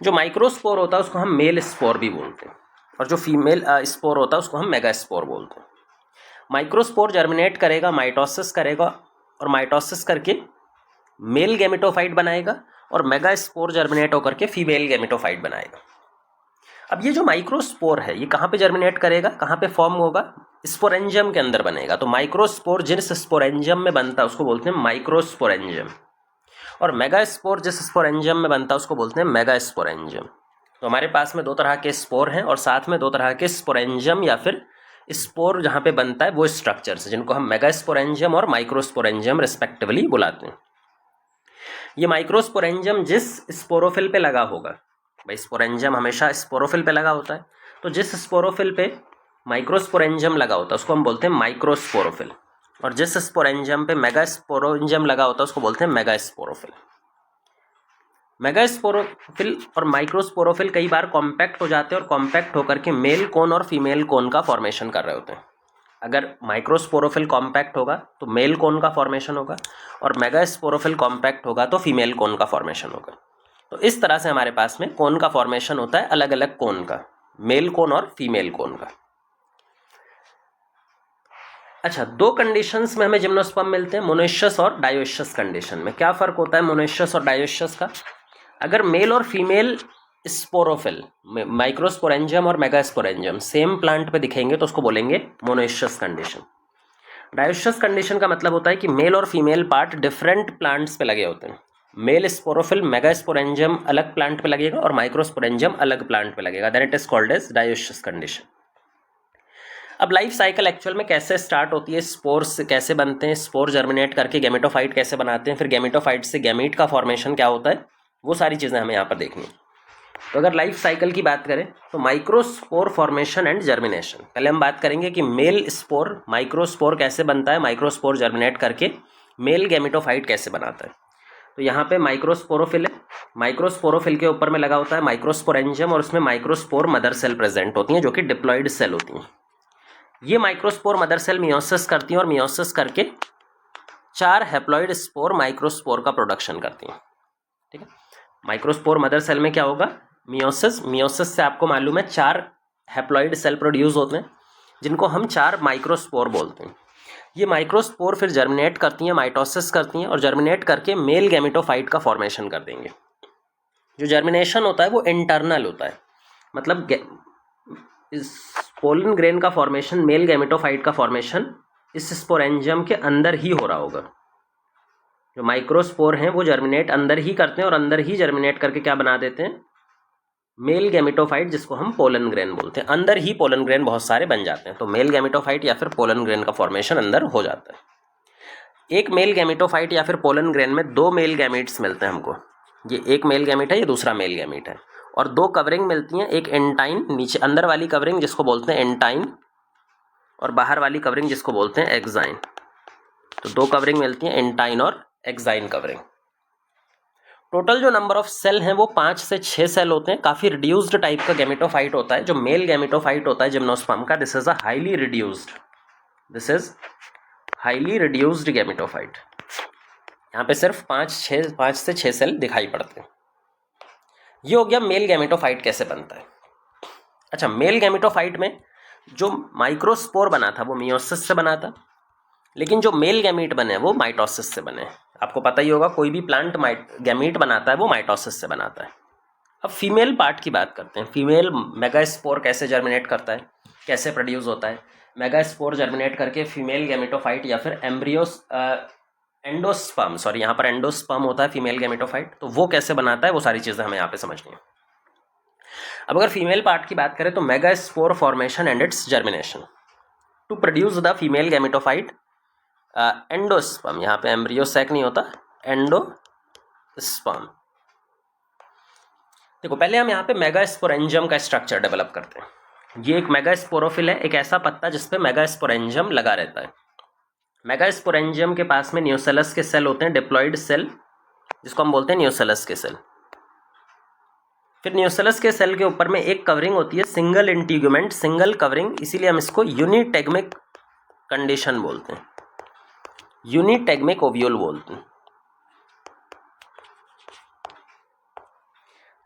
जो माइक्रोस्पोर होता है उसको हम मेल स्पोर भी बोलते हैं और जो फीमेल स्पोर होता है उसको हम मेगास्पोर बोलते हैं। माइक्रोस्पोर जर्मिनेट करेगा, माइटोसिस करेगा और माइटोसिस करके मेल गैमेटोफाइट बनाएगा और मेगास्पोर जर्मिनेट होकर के फीमेल गैमेटोफाइट बनाएगा। अब ये जो माइक्रोस्पोर है ये कहाँ पे जर्मिनेट करेगा, कहाँ पे फॉर्म होगा? स्पोरेंजियम के अंदर बनेगा। तो माइक्रोस्पोर जिस स्पोरेंजियम में बनता है उसको बोलते हैं माइक्रोस्पोरेंजियम। और मेगास्पोर जिस स्पोरेंजियम में बनता है उसको बोलते हैं मेगास्पोरेंजियम। तो हमारे पास में दो तरह के स्पोर हैं और साथ में दो तरह के स्पोरेंजियम या फिर स्पोर जहाँ पे बनता है वो स्ट्रक्चर्स जिनको हम मेगास्पोरेंजियम और माइक्रोस्पोरेंजियम रिस्पेक्टिवली बुलाते हैं। ये माइक्रोस्पोरेंजियम जिस स्पोरोफिल पे लगा होगा, भाई स्पोरेंजियम हमेशा स्पोरोफिल पे लगा होता है, तो जिस स्पोरोफिल पे माइक्रोस्पोरेंजियम लगा होता है उसको हम बोलते हैं माइक्रोस्पोरोफिल, और जिस स्पोरेंजियम पे मेगास्पोरेंजियम लगा होता है उसको बोलते हैं मेगास्पोरोफिल। मेगास्पोरोफिल और माइक्रोस्पोरोफिल कई बार कॉम्पैक्ट हो जाते हैं और कॉम्पैक्ट होकर के मेल कोन और फीमेल कोन का फॉर्मेशन कर रहे होते हैं। अगर माइक्रोस्पोरोफिल कॉम्पैक्ट होगा तो मेल कोन का फॉर्मेशन होगा और मेगास्पोरोफिल कॉम्पैक्ट होगा तो फीमेल कोन का फॉर्मेशन होगा। तो इस तरह से हमारे पास में कोन का फॉर्मेशन होता है, अलग अलग कोन का, मेल कोन और फीमेल कोन का। अच्छा, दो कंडीशंस में हमें जिम्नोस्पर्म मिलते हैं, मोनोइशियस और डायोइशियस कंडीशन में। क्या फ़र्क होता है मोनोइशियस और डायोइशियस का? अगर मेल और फीमेल स्पोरोफिल, माइक्रोस्पोरेंजियम और मेगास्पोरेंजियम सेम प्लांट पे दिखेंगे तो उसको बोलेंगे मोनोइशियस कंडीशन। डायोइशियस कंडीशन का मतलब होता है कि मेल और फीमेल पार्ट डिफरेंट प्लांट्स पे लगे होते हैं। मेल स्पोरोफिल मेगास्पोरेंजियम अलग प्लांट पे लगेगा और माइक्रोस्पोरेंजियम अलग प्लांट पे लगेगा, that it is called as dioecious condition. अब लाइफ साइकिल एक्चुअल में कैसे स्टार्ट होती है, स्पोर्स कैसे बनते हैं, स्पोर जर्मिनेट करके गैमेटोफाइट कैसे बनाते हैं, फिर गैमेटोफाइट से गैमीट का फॉर्मेशन क्या होता है, वो सारी चीज़ें हमें यहाँ पर देखनी है। तो अगर लाइफ साइकिल की बात करें तो माइक्रोस्पोर फॉर्मेशन एंड जर्मिनेशन, पहले हम बात करेंगे कि मेल स्पोर माइक्रोस्पोर कैसे बनता है, माइक्रोस्पोर जर्मिनेट करके मेल गैमेटोफाइट कैसे बनाता है। तो यहाँ पे माइक्रोस्पोरोफिल है, माइक्रोस्पोरोफिल के ऊपर में लगा होता है माइक्रोस्पोरेंजियम और उसमें माइक्रोस्पोर मदर सेल प्रेजेंट होती हैं जो कि डिप्लॉइड सेल होती हैं। ये माइक्रोस्पोर मदर सेल मियोसिस करती हैं और मियोसिस करके 4 हैप्लॉइड स्पोर माइक्रोस्पोर का प्रोडक्शन करती हैं। ठीक है, माइक्रोस्पोर मदर सेल में क्या होगा, मियोसिस से आपको मालूम है 4 हैप्लॉइड सेल प्रोड्यूस होते हैं जिनको हम 4 माइक्रोस्पोर बोलते हैं। ये माइक्रोस्पोर फिर जर्मिनेट करती हैं, माइटोसिस करती हैं और जर्मिनेट करके मेल गैमेटोफाइट का फॉर्मेशन कर देंगे। जो जर्मिनेशन होता है वो इंटरनल होता है, मतलब इस पोलन ग्रेन का फॉर्मेशन, मेल गैमेटोफाइट का फॉर्मेशन इस स्पोरेंजियम के अंदर ही हो रहा होगा। जो माइक्रोस्पोर हैं वो जर्मिनेट अंदर ही करते हैं और अंदर ही जर्मिनेट करके क्या बना देते हैं, मेल गैमेटोफाइट, जिसको हम पोलन ग्रेन बोलते हैं। अंदर ही पोलन ग्रेन बहुत सारे बन जाते हैं, तो मेल गैमेटोफाइट या फिर पोलन ग्रेन का फॉर्मेशन अंदर हो जाता है। एक मेल गैमेटोफाइट या फिर पोलन ग्रेन में 2 मेल गैमीट्स मिलते हैं हमको। ये एक मेल गैमीट है, ये दूसरा मेल गैमीट है, और 2 कवरिंग मिलती हैं, एक एंटाइन, नीचे अंदर वाली कवरिंग जिसको बोलते हैं एंटाइन और बाहर वाली कवरिंग जिसको बोलते हैं एक्साइन। तो 2 कवरिंग मिलती हैं, एंटाइन और एक्साइन कवरिंग। टोटल जो नंबर ऑफ सेल हैं वो 5 से 6 सेल होते हैं। काफ़ी रिड्यूस्ड टाइप का गैमेटोफाइट होता है जो मेल गैमेटोफाइट होता है जिम्नोस्पर्म का। This is a highly reduced gametophyte. यहाँ पे सिर्फ 5 से 6 सेल दिखाई पड़ते हैं। ये हो गया मेल गैमेटोफाइट कैसे बनता है। अच्छा, मेल गैमेटोफाइट में जो माइक्रोस्पोर बना था वो मियोसिस से बना था, लेकिन जो मेल गैमीट बने वो माइटोसिस से बने। आपको पता ही होगा कोई भी प्लांट गैमीट बनाता है वो माइटोसिस से बनाता है। अब फीमेल पार्ट की बात करते हैं। फीमेल मेगास्पोर कैसे जर्मिनेट करता है, कैसे प्रोड्यूस होता है। मेगास्पोर जर्मिनेट करके फीमेल गैमेटोफाइट या फिर एंडोस्पर्म, यहाँ पर एंडोस्पर्म होता है फीमेल गैमेटोफाइट, तो वो कैसे बनाता है वो सारी चीज़ें हमें यहाँ पे समझनी है। अब अगर फीमेल पार्ट की बात करें तो megaspore formation and its germination to produce the female gametophyte endosperm, यहाँ पे एम्ब्रियो सैक नहीं होता, एंडोस्पर्म। देखो पहले हम यहाँ पे मेगास्पोरेंजियम का स्ट्रक्चर डेवलप करते हैं। ये एक मेगास्पोरोफिल है, एक ऐसा पत्ता जिसपे मेगास्पोरेंजियम लगा रहता है। मेगास्पोरेंजियम के पास में न्यूसेलस के सेल होते हैं, डिप्लॉइड सेल, जिसको हम बोलते हैं न्यूसेलस के सेल। फिर न्यूसेलस के सेल के ऊपर में एक कवरिंग होती है, सिंगल इंटीग्यूमेंट, सिंगल कवरिंग, इसीलिए हम इसको यूनिटेगमिक कंडीशन बोलते हैं, यूनिटेगमिक ओव्यूल बोलते हैं।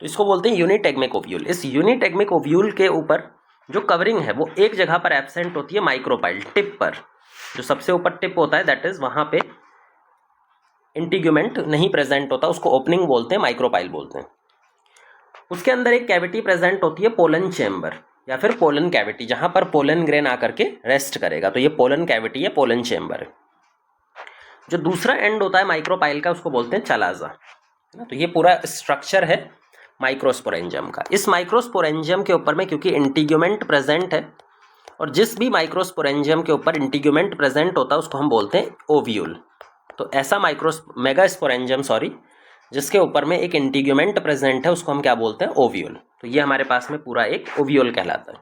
तो इसको बोलते हैं यूनिटेगमिक ओव्यूल। इस यूनिटेगमिक ओव्यूल के ऊपर जो कवरिंग है वो एक जगह पर एब्सेंट होती है, माइक्रोपाइल टिप पर, जो सबसे ऊपर टिप होता है, दैट इज वहां पे इंटीग्यूमेंट नहीं प्रेजेंट होता, उसको ओपनिंग बोलते हैं, माइक्रोपाइल बोलते हैं। उसके अंदर एक कैविटी प्रेजेंट होती है, पोलन चेम्बर या फिर पोलन कैविटी, जहां पर पोलन ग्रेन आकर के रेस्ट करेगा। तो ये पोलन कैविटी है, पोलन चेम्बर है। जो दूसरा एंड होता है माइक्रोपाइल का उसको बोलते हैं चलाजा, है ना। तो ये पूरा स्ट्रक्चर है माइक्रोस्पोरेंजियम का। इस माइक्रोस्पोरेंजियम के ऊपर में क्योंकि इंटीग्यूमेंट प्रेजेंट है, और जिस भी माइक्रोस्पोरेंजियम के ऊपर इंटीग्यूमेंट प्रेजेंट होता है उसको हम बोलते हैं ओव्यूल। तो ऐसा मेगास्पोरेंजियम जिसके ऊपर में एक इंटीग्यूमेंट प्रेजेंट है उसको हम क्या बोलते हैं, ओव्यूल। तो ये हमारे पास में पूरा एक ओव्यूल कहलाता है।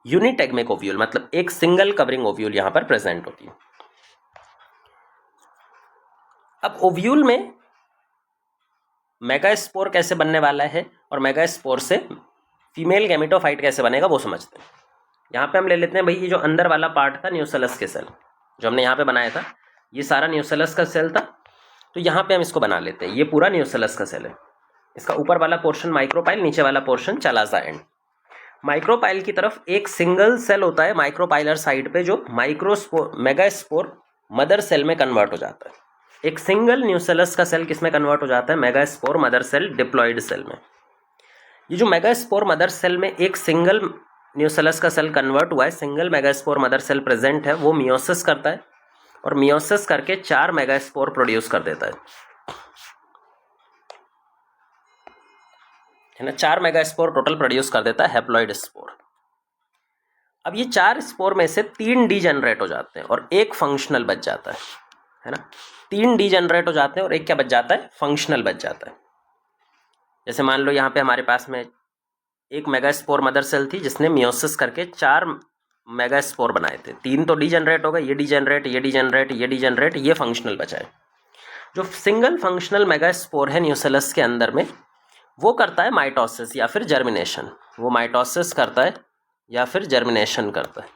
यूनिटेगमिक ओव्यूल मतलब एक सिंगल कवरिंग ओव्यूल यहाँ पर प्रेजेंट होती है। अब ओव्यूल में मेगास्पोर कैसे बनने वाला है और मेगास्पोर से फीमेल गैमेटोफाइट कैसे बनेगा वो समझते हैं। यहाँ पे हम ले लेते हैं भाई ये जो अंदर वाला पार्ट था न्यूसेलस के सेल, जो हमने यहाँ पे बनाया था, ये सारा न्यूसेलस का सेल था। तो यहाँ पे हम इसको बना लेते हैं, ये पूरा न्यूसेलस का सेल है। इसका ऊपर वाला पोर्शन माइक्रोपाइल, नीचे वाला पोर्शन चलाजा एंड। माइक्रोपाइल की तरफ एक सिंगल सेल होता है माइक्रोपाइलर साइड पे जो मेगास्पोर मदर सेल में कन्वर्ट हो जाता है। एक सिंगल न्यूसेलस का सेल किस में कन्वर्ट हो जाता है, megaspore mother cell diploid cell में। ये जो मेगास्पोर मदर सेल में एक सिंगल न्यूसेलस का सेल कन्वर्ट हुआ है, single megaspore mother cell present है, वो मियोसिस करता है और मियोसिस करके 4 मेगास्पोर प्रोड्यूस कर देता है ना। 4 मेगास्पोर टोटल प्रोड्यूस कर देता है हैप्लॉइड स्पोर। अब ये 4 स्पोर में से 3 डीजेनरेट हो जाते हैं और एक फंक्शनल बच जाता है ना। 3 डीजेनरेट हो जाते हैं और एक क्या बच जाता है, फंक्शनल बच जाता है। जैसे मान लो यहाँ पे हमारे पास में एक मेगास्पोर मदर सेल थी जिसने मियोसिस करके 4 मेगास्पोर बनाए थे। 3 तो डीजेनरेट हो गए, ये डीजेनरेट, ये डीजेनरेट, ये डीजेनरेट, ये फंक्शनल बचा है। जो सिंगल फंक्शनल मेगास्पोर है न्यूसेलस के अंदर में, वो करता है माइटोसिस या फिर जर्मिनेशन। वो माइटोसिस करता है या फिर जर्मिनेशन करता है,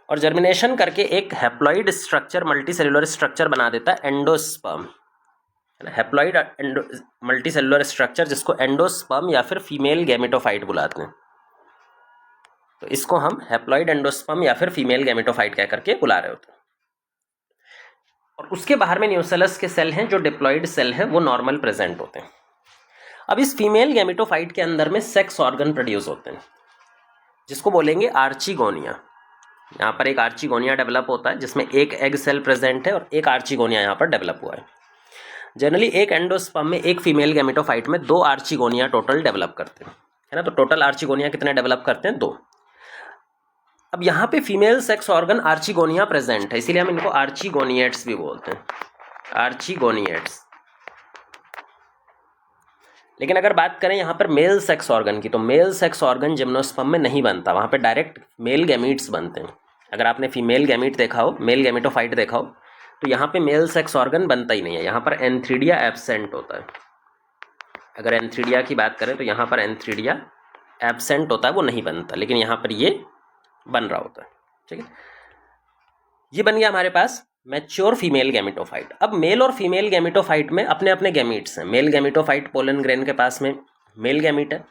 और जर्मिनेशन करके एक हैप्लॉइड स्ट्रक्चर, मल्टीसेलुलर स्ट्रक्चर बना देता है एंडोस्पर्म, है ना। हैप्लॉइड मल्टीसेलुलर स्ट्रक्चर जिसको एंडोस्पर्म या फिर फीमेल गैमेटोफाइट बुलाते हैं। तो इसको हम हैप्लॉइड एंडोस्पर्म या फिर फीमेल गैमेटोफाइट कह करके बुला रहे होते हैं। और उसके बाहर में न्यूसेलस के सेल हैं जो डिप्लॉइड सेल हैं, वो नॉर्मल प्रेजेंट होते हैं। अब इस फीमेल गैमेटोफाइट के अंदर में सेक्स ऑर्गन प्रोड्यूस होते हैं जिसको बोलेंगे आर्चिगोनिया। यहाँ पर एक आर्चिगोनिया डेवलप होता है जिसमें एक एग सेल प्रेजेंट है और एक आर्चिगोनिया यहाँ पर डेवलप हुआ है। जनरली एक एंडोस्पर्म में एक फीमेल गैमेटोफाइट में 2 आर्चिगोनिया टोटल डेवलप करते हैं, है ना। तो टोटल आर्चिगोनिया कितने डेवलप करते हैं, 2। अब यहाँ पे female sex organ archegonia present है, इसीलिए हम इनको आर्चिगोनिएट्स भी बोलते हैं, आर्चिगोनिएट्स। लेकिन अगर बात करें यहाँ पर मेल सेक्स ऑर्गन की, तो मेल सेक्स ऑर्गन जिम्नोस्पर्म में नहीं बनता, वहाँ पे डायरेक्ट मेल गैमीट्स बनते हैं। अगर आपने फीमेल गैमीट देखा हो, मेल गैमेटोफाइट देखा हो, तो यहाँ पे मेल सेक्स ऑर्गन बनता ही नहीं है, यहाँ पर एंथ्रीडिया एब्सेंट होता है। अगर एंथ्रीडिया की बात करें तो यहाँ पर एंथ्रीडिया एब्सेंट होता है, वो नहीं बनता, लेकिन यहाँ पर ये बन रहा होता है, ठीक है। ये बन गया हमारे पास मैच्योर फीमेल गैमेटोफाइट। अब मेल और फीमेल गैमेटोफाइट में अपने अपने गैमीट्स हैं। मेल गैमेटोफाइट पोलन ग्रेन के पास में मेल गैमीट है,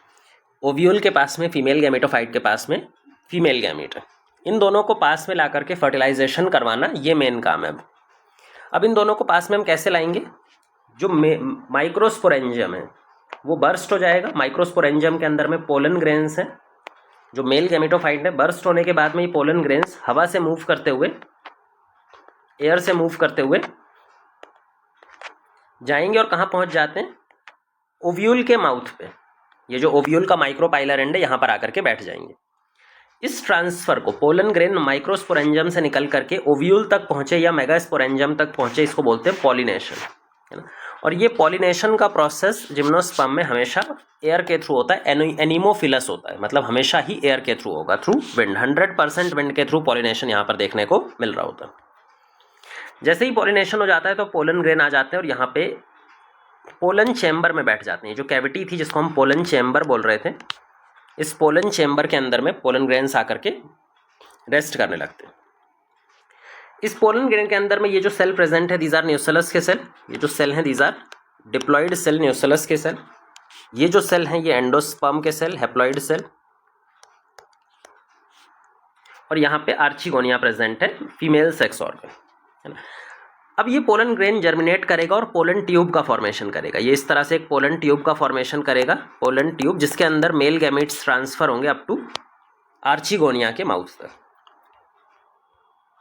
ओव्यूल के पास में फीमेल गैमेटोफाइट के पास में फीमेल गैमीट है। इन दोनों को पास में ला करके फर्टिलाइजेशन करवाना ये मेन काम है। अब इन दोनों को पास में हम कैसे लाएंगे, जो माइक्रोस्पोरेंजियम है वो बर्स्ट हो जाएगा। माइक्रोस्पोरेंजियम के अंदर में पोलन ग्रेन्स हैं, जो मेल गैमेटोफाइट है, बर्स्ट होने के बाद में ये पोलन ग्रेन्स हवा से मूव करते हुए, एयर से मूव करते हुए जाएंगे और कहाँ पहुँच जाते हैं, ओव्यूल के माउथ पे। ये जो ओव्यूल का माइक्रोपाइलर एंड है यहाँ पर आकर के बैठ जाएंगे। इस ट्रांसफर को पोलन ग्रेन माइक्रोस्पोरेंजियम से निकल करके ओव्यूल तक पहुँचे या मेगास्पोरेंजियम तक पहुँचे, इसको बोलते हैं पॉलिनेशन, है ना। और ये पॉलिनेशन का प्रोसेस जिम्नोस्पर्म में हमेशा एयर के थ्रू होता है, एनीमोफिलस होता है, मतलब हमेशा ही एयर के थ्रू होगा, थ्रू विंड। 100% विंड के थ्रू पॉलिनेशन यहाँ पर देखने को मिल रहा होता है। जैसे ही पॉलिनेशन हो जाता है तो पोलन ग्रेन आ जाते हैं और यहाँ पे पोलन चैम्बर में बैठ जाते हैं। जो कैविटी थी जिसको हम पोलन चैम्बर बोल रहे थे, इस पोलन चैम्बर के अंदर में पोलन ग्रेन्स आकर के रेस्ट करने लगते हैं। इस पोलन ग्रेन के अंदर में ये जो सेल प्रेजेंट है, दीज आर न्यूसेलस के सेल। ये जो सेल हैं these are diploid cell, nucellus के सेल। ये जो सेल हैं ये एंडोस्पर्म के सेल, हैप्लॉइड सेल। और यहाँ पे आर्चिगोनिया प्रेजेंट है, फीमेल सेक्स ऑर्गन, है ना। अब ये पोलन ग्रेन जर्मिनेट करेगा और पोलन ट्यूब का फॉर्मेशन करेगा। ये इस तरह से एक पोलन ट्यूब का फॉर्मेशन करेगा, पोलन ट्यूब, जिसके अंदर मेल गैमेट्स ट्रांसफर होंगे अप टू आर्चिगोनिया के माउथ तक।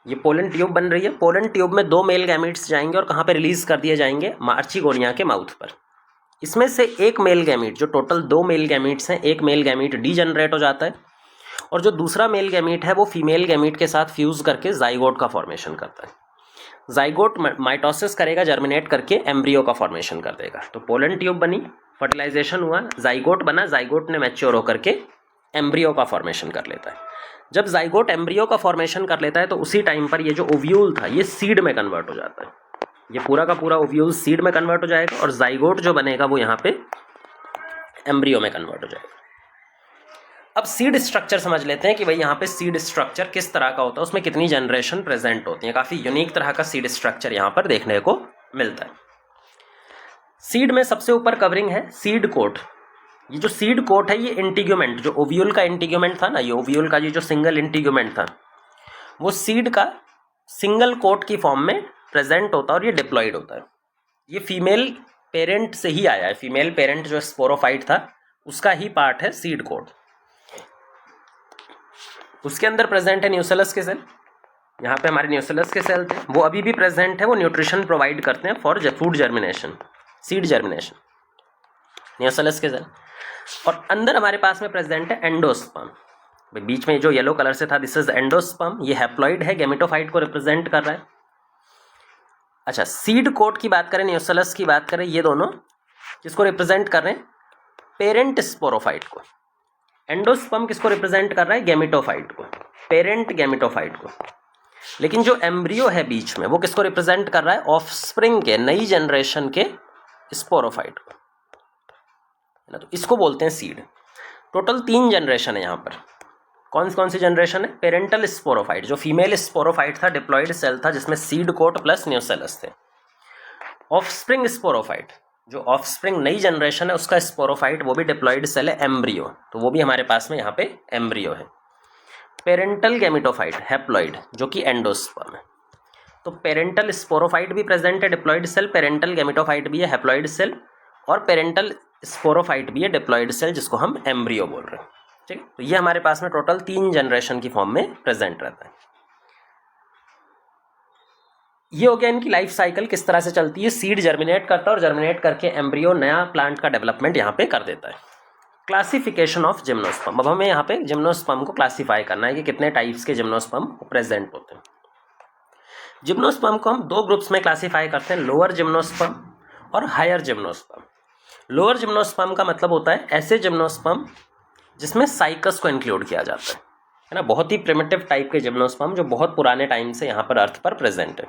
ये पोलन ट्यूब बन रही है। पोलन ट्यूब में 2 मेल गैमीट्स जाएंगे और कहाँ पे रिलीज कर दिए जाएंगे, आर्चिगोनिया के माउथ पर। इसमें से एक मेल गैमीट, जो टोटल 2 मेल गैमीट्स हैं, एक मेल गैमीट डीजनरेट हो जाता है और जो दूसरा मेल गैमीट है वो फीमेल गैमीट के साथ फ्यूज करके जाइगोट का फॉर्मेशन करता है। जाइगोट माइटोसिस करेगा, जर्मिनेट करके एम्ब्रियो का फॉर्मेशन कर देगा। तो पोलन ट्यूब बनी, फर्टिलाइजेशन हुआ, जाइगोट बना, जाइगोट ने मैच्योर होकर के एम्ब्रियो का फॉर्मेशन कर लेता है। जब जाइगोट एम्ब्रियो का फॉर्मेशन कर लेता है तो उसी टाइम पर ये जो ओव्यूल था ये सीड में कन्वर्ट हो जाता है। ये पूरा का पूरा ओव्यूल सीड में कन्वर्ट हो जाएगा और जाइगोट जो बनेगा वो यहाँ पे एम्ब्रियो में कन्वर्ट हो जाएगा। अब सीड स्ट्रक्चर समझ लेते हैं कि भाई यहाँ पे सीड स्ट्रक्चर किस तरह का होता है, उसमें कितनी जनरेशन प्रेजेंट होती है। काफ़ी यूनिक तरह का सीड स्ट्रक्चर यहाँ पर देखने को मिलता है। सीड में सबसे ऊपर कवरिंग है सीड कोट। ये जो सीड कोट है ये इंटीग्यूमेंट, जो ओव्यूल का इंटीग्यूमेंट था ना, ये ओव्यूल का ये जो सिंगल इंटीग्यूमेंट था वो सीड का सिंगल कोट की फॉर्म में प्रेजेंट होता है और ये डिप्लॉयड होता है। ये फीमेल पेरेंट से ही आया है। फीमेल पेरेंट जो स्पोरोफाइट था उसका ही पार्ट है सीड कोट। उसके अंदर प्रेजेंट है न्यूसेलस के सेल। यहाँ पे हमारे न्यूसेलस के सेल थे, वो अभी भी प्रेजेंट है। वो न्यूट्रिशन प्रोवाइड करते हैं for food germination, seed germination, nucellus के सेल। और अंदर हमारे पास में प्रेजेंट है एंडोस्पर्म। बीच में जो येलो कलर से था दिस इज एंडोस्पर्म। ये हैप्लॉइड है, गैमेटोफाइट को रिप्रेजेंट कर रहा है। अच्छा, सीड कोट की बात करें, न्यूसेलस की बात करें, ये दोनों किसको रिप्रेजेंट कर रहे हैं, पेरेंट स्पोरोफाइट को। एंडोस्पर्म किसको रिप्रेजेंट कर रहा है, गैमेटोफाइट को, पेरेंट गैमेटोफाइट को। लेकिन जो एम्ब्रियो है बीच में वो किसको रिप्रेजेंट कर रहा है, ऑफस्प्रिंग के, नई जनरेशन के स्पोरोफाइट को, है ना। तो इसको बोलते हैं सीड। टोटल 3 जनरेशन है यहाँ पर। कौन सी जनरेशन है, पेरेंटल स्पोरोफाइट, जो फीमेल स्पोरोफाइट था, डिप्लॉयड सेल था जिसमें सीड कोट प्लस न्यूसेलस थे। ऑफस्प्रिंग स्पोरोफाइट, जो ऑफस्प्रिंग नई जनरेशन है उसका स्पोरोफाइट, वो भी डिप्लॉयड सेल है, एम्ब्रियो, तो वो भी हमारे पास में यहाँ पे एम्ब्रियो है। पेरेंटल गैमेटोफाइट, हैप्लॉइड, जो कि एंडोस्पर्म है। तो पेरेंटल स्पोरोफाइट भी प्रेजेंट है, डिप्लॉयड सेल, पेरेंटल गैमेटोफाइट भी है, हैप्लॉइड सेल, और पेरेंटल स्पोरोफाइट भी है, डिप्लॉयड सेल, जिसको हम एम्ब्रियो बोल रहे हैं। ठीक है, तो ये हमारे पास में टोटल 3 जनरेशन की फॉर्म में प्रेजेंट रहता है। ये हो गया इनकी लाइफ साइकिल किस तरह से चलती है। सीड जर्मिनेट करता है और जर्मिनेट करके एम्ब्रियो नया प्लांट का डेवलपमेंट यहाँ पे कर देता है। Classification of gymnosperm. अब हमें यहाँ पे जिम्नोस्पर्म को क्लासीफाई करना है कि कितने टाइप्स के जिम्नोस्पर्म प्रेजेंट होते हैं। जिम्नोस्पर्म को हम 2 ग्रुप्स में क्लासीफाई करते हैं, लोअर जिम्नोस्पर्म और हायर जिम्नोस्पर्म। लोअर जिम्नोस्पर्म का मतलब होता है ऐसे जिम्नोस्पर्म जिसमें साइकस को इंक्लूड किया जाता है ना। बहुत ही प्रिमिटिव टाइप के जिम्नोस्पर्म जो बहुत पुराने टाइम से यहाँ पर अर्थ पर प्रेजेंट है।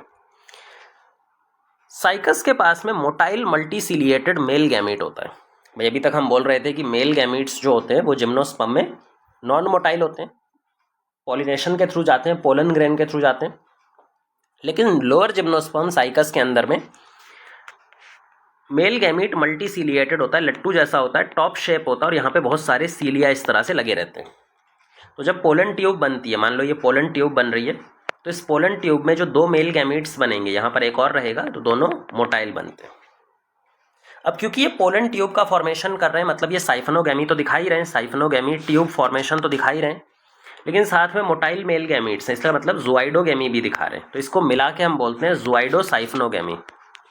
साइकस के पास में मोटाइल मल्टीसिलिएटेड मेल गैमीट होता है। भाई अभी तक हम बोल रहे थे कि मेल गैमीट्स जो होते हैं वो जिम्नोस्पर्म में नॉन मोटाइल होते हैं, पॉलिनेशन के थ्रू जाते हैं, पोलन ग्रेन के थ्रू जाते हैं। लेकिन लोअर जिम्नोस्पर्म साइकस के अंदर में मेल गैमीट मल्टीसिलिएटेड होता है, लट्टू जैसा होता है, टॉप शेप होता है और यहाँ पे बहुत सारे सीलिया इस तरह से लगे रहते हैं। तो जब पोलन ट्यूब बनती है, मान लो ये पोलन ट्यूब बन रही है, तो इस पोलन ट्यूब में जो 2 मेल गैमीट्स बनेंगे, यहाँ पर एक और रहेगा, तो दोनों मोटाइल बनते हैं। अब क्योंकि ये पोलन ट्यूब का फॉर्मेशन कर रहे हैं, मतलब ये साइफनोगैमी तो दिखा ही रहे हैं, साइफनोगैमी ट्यूब फॉर्मेशन तो दिखा ही रहे हैं, लेकिन साथ में मोटाइल मेल गैमीट्स हैं, इसका मतलब ज़ुआइडोगैमी भी दिखा रहे हैं। तो इसको मिला के हम बोलते हैं ज़ुआइडोसाइफनोगैमी,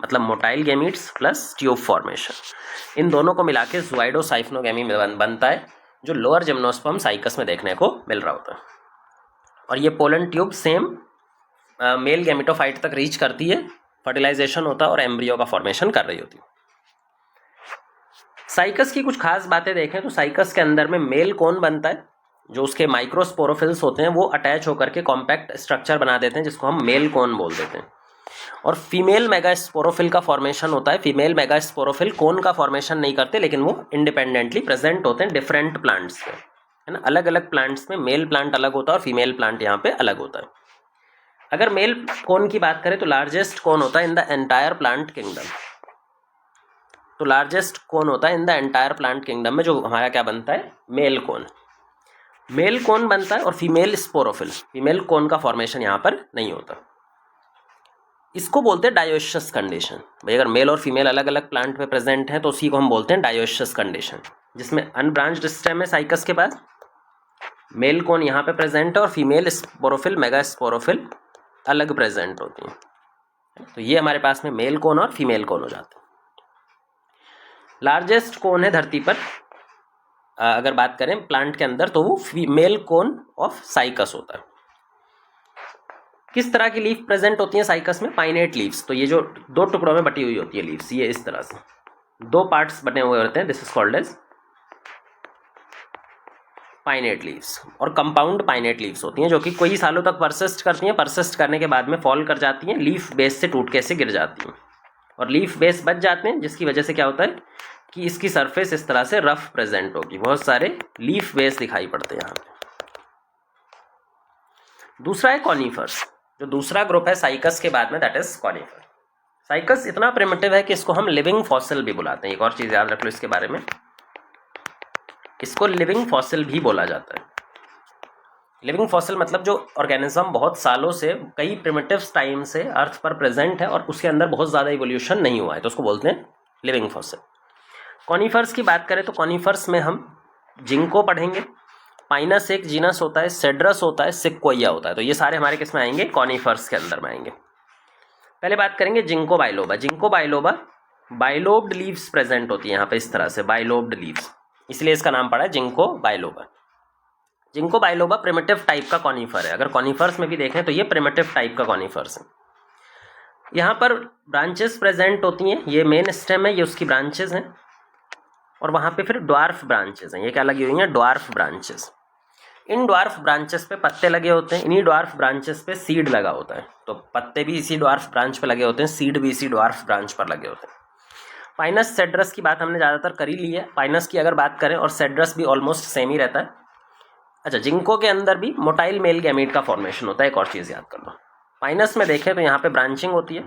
मतलब motile gametes plus tube formation. इन दोनों को मिला के ज़ुआइडोसाइफनोगैमी बनता है, जो लोअर जिम्नोस्पर्म साइकस में देखने को मिल रहा होता है। और ये pollen tube same male gametophyte तक रीच करती है, फर्टिलाइजेशन होता है और एम्ब्रियो का फॉर्मेशन कर रही होती है। साइकस की कुछ खास बातें देखें तो साइकस के अंदर में मेल कोन बनता है, जो उसके माइक्रोस्पोरोफिल्स होते हैं वो अटैच होकर के कॉम्पैक्ट स्ट्रक्चर बना देते हैं, जिसको हम मेल कोन बोल देते हैं। और फीमेल मेगास्पोरोफिल का फॉर्मेशन होता है। फीमेल मेगास्पोरोफिल कोन का फॉर्मेशन नहीं करते, लेकिन वो इंडिपेंडेंटली प्रेजेंट होते हैं डिफरेंट प्लांट्स में, है ना। अलग अलग प्लांट्स में मेल प्लांट अलग होता है और फीमेल प्लांट यहाँ पे अलग होता है। अगर मेल कोन की बात करें तो लार्जेस्ट कोन होता है in the entire plant kingdom. तो लार्जेस्ट कोन होता है in the entire plant kingdom में, जो हमारा क्या बनता है, मेल कोन। मेल कोन बनता है और फीमेल स्पोरोफिल, फीमेल कोन का फॉर्मेशन यहाँ पर नहीं होता। इसको बोलते हैं डायोशियस कंडीशन। भाई अगर मेल और फीमेल अलग अलग प्लांट में प्रेजेंट हैं तो उसी को हम बोलते हैं डायोशियस कंडीशन, जिसमें अनब्रांच्ड स्टेम है साइकस के बाद, मेल कोन यहाँ पे प्रेजेंट है और फीमेल स्पोरोफिल मेगास्पोरोफिल अलग प्रेजेंट होती हैं। तो ये हमारे पास में मेल कोन और फीमेल कोन हो जाते हैं। लार्जेस्ट कोन है धरती पर अगर बात करें प्लांट के अंदर तो वो फीमेल कोन ऑफ साइकस होता है। किस तरह की लीफ प्रेजेंट होती है साइकस में? पाइनेट लीव्स। तो ये जो दो टुकड़ों में बटी हुई होती है लीव्स, ये इस तरह से दो पार्ट्स बने हुए होते हैं, this is called as pinnate leaves. और कंपाउंड पाइनेट लीव्स होती हैं जो कि कई सालों तक परसिस्ट करती हैं, परसिस्ट करने के बाद में फॉल कर जाती हैं, लीफ बेस से टूट के से गिर जाती हैं और लीफ बेस बच जाते हैं, जिसकी वजह से क्या होता है कि इसकी सरफेस इस तरह से रफ प्रेजेंट होगी, बहुत सारे लीफ बेस दिखाई पड़ते हैं यहाँ पे। दूसरा है कॉनिफर्स। जो दूसरा ग्रुप है साइकस के बाद में, दैट इज कॉनिफर। साइकस इतना प्रिमिटिव है कि इसको हम लिविंग फॉसिल भी बुलाते हैं। एक और चीज याद रख लो इसके बारे में, इसको लिविंग फॉसिल भी बोला जाता है। लिविंग फॉसिल मतलब जो ऑर्गेनिज्म बहुत सालों से, कई प्रिमिटिव टाइम से अर्थ पर प्रेजेंट है और उसके अंदर बहुत ज़्यादा इवोल्यूशन नहीं हुआ है, तो उसको बोलते हैं लिविंग फॉसिल। कॉनिफर्स की बात करें तो कॉनिफर्स में हम जिंको पढ़ेंगे, पाइनस एक जीनस होता है, सेड्रस होता है, सिक्वोइया होता है। तो ये सारे हमारे किस में आएंगे? कॉनिफर्स के अंदर में आएंगे। पहले बात करेंगे ginkgo biloba. Ginkgo biloba bilobed leaves present होती है यहाँ पे इस तरह से, बाइलोब्ड लीव्स, इसलिए इसका नाम पड़ा है ginkgo biloba. Ginkgo biloba primitive type का कॉनिफर है। अगर कॉनिफर्स में भी देखें तो ये प्रिमिटिव टाइप का कॉनिफर्स है। यहाँ पर ब्रांचेस प्रेजेंट होती हैं, ये मेन स्टेम है, ये उसकी ब्रांचेस हैं, और वहाँ पे फिर ड्वार्फ ब्रांचेस हैं। ये क्या लगी हुई हैं? Dwarf branches. इन ड्वार्फ ब्रांचेस पे पत्ते लगे होते हैं, इन्हीं ड्वार्फ ब्रांचेस पे सीड लगा होता है। तो पत्ते भी इसी ड्वार्फ ब्रांच पे लगे होते हैं, सीड भी इसी ड्वार्फ ब्रांच पर लगे होते हैं। पाइनस सेड्रस की बात हमने ज़्यादातर कर ही ली है। पाइनस की अगर बात करें, और सेड्रस भी ऑलमोस्ट सेम ही रहता है। अच्छा, जिंको के अंदर भी मोटाइल मेल गैमीट का फॉर्मेशन होता है, एक और चीज़ याद कर लो। पाइनस में देखें तो यहाँ पे ब्रांचिंग होती है,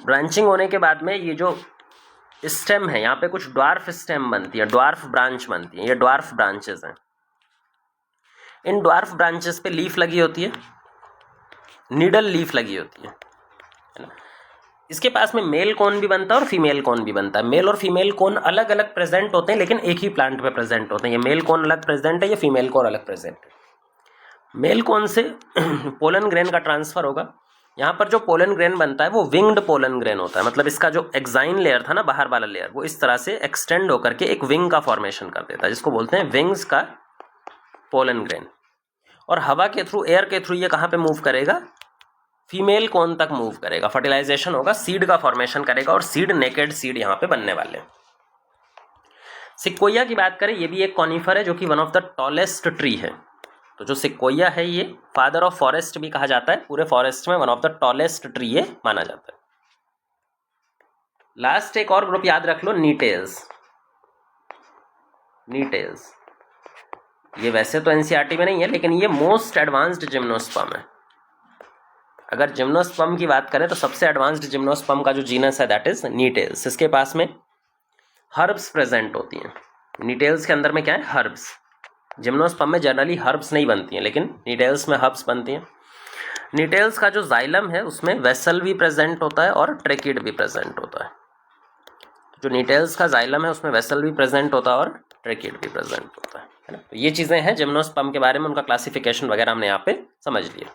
ब्रांचिंग होने के बाद में ये जो स्टेम है यहाँ पे कुछ ड्वार्फ स्टेम बनती है, ड्वार्फ ब्रांच बनती है, ये ड्वार्फ ब्रांचेस हैं। इन ड्वार्फ ब्रांचेस पे लीफ लगी होती है, नीडल लीफ लगी होती है ना। इसके पास में मेल कोन भी बनता है और फीमेल कोन भी बनता है। मेल और फीमेल कोन अलग अलग प्रेजेंट होते हैं, लेकिन एक ही प्लांट पे प्रेजेंट होते हैं। ये मेल कोन अलग प्रेजेंट है, ये फीमेल कोन अलग प्रेजेंट है। मेल कोन से पोलन ग्रेन का ट्रांसफर होगा। यहाँ पर जो पोलन ग्रेन बनता है वो विंग्ड पोलन ग्रेन होता है, मतलब इसका जो एक्साइन लेयर था ना, बाहर वाला लेयर, वो इस तरह से एक्सटेंड होकर के एक विंग का फॉर्मेशन कर देता है, जिसको बोलते हैं विंग्स का पोलन ग्रेन। और हवा के थ्रू, एयर के थ्रू ये कहाँ पे मूव करेगा? फीमेल कोन तक मूव करेगा, फर्टिलाइजेशन होगा, सीड का फॉर्मेशन करेगा, और सीड, नेकेड सीड यहाँ पे बनने वाले हैं। सिक्वोइया की बात करें, ये भी एक कॉनिफर है जो कि one of the tallest tree है। तो जो सिक्वोइया है ये फादर ऑफ फॉरेस्ट भी कहा जाता है, पूरे फॉरेस्ट में one of the tallest tree ये माना जाता है। लास्ट एक और ग्रुप याद रख लो, नीटेल्स। नीटेल्स ये वैसे तो एनसीईआरटी में नहीं है, लेकिन ये मोस्ट एडवांस्ड जिम्नोस्पर्म है। अगर जिम्नोस्पर्म की बात करें तो सबसे एडवांस्ड जिम्नोस्पर्म का जो जीनस है दैट इज नीटेल्स। इसके पास में हर्ब्स प्रेजेंट होती हैं। नीटेल्स के अंदर में क्या है? हर्ब्स। जिम्नोस्पर्म में जनरली हर्ब्स नहीं बनती हैं, लेकिन नीटेल्स में हर्ब्स बनती हैं। नीटेल्स का जो जाइलम है उसमें वेसल भी प्रेजेंट होता है और ट्रेकिड भी प्रेजेंट होता है। जो नीटेल्स का जाइलम है उसमें वेसल भी प्रेजेंट होता है और ट्रेकिड भी प्रेजेंट होता है ना। तो ये चीज़ें हैं जिम्नोस्पर्म के बारे में, उनका क्लासिफिकेशन वगैरह हमने यहाँ पे समझ लिया।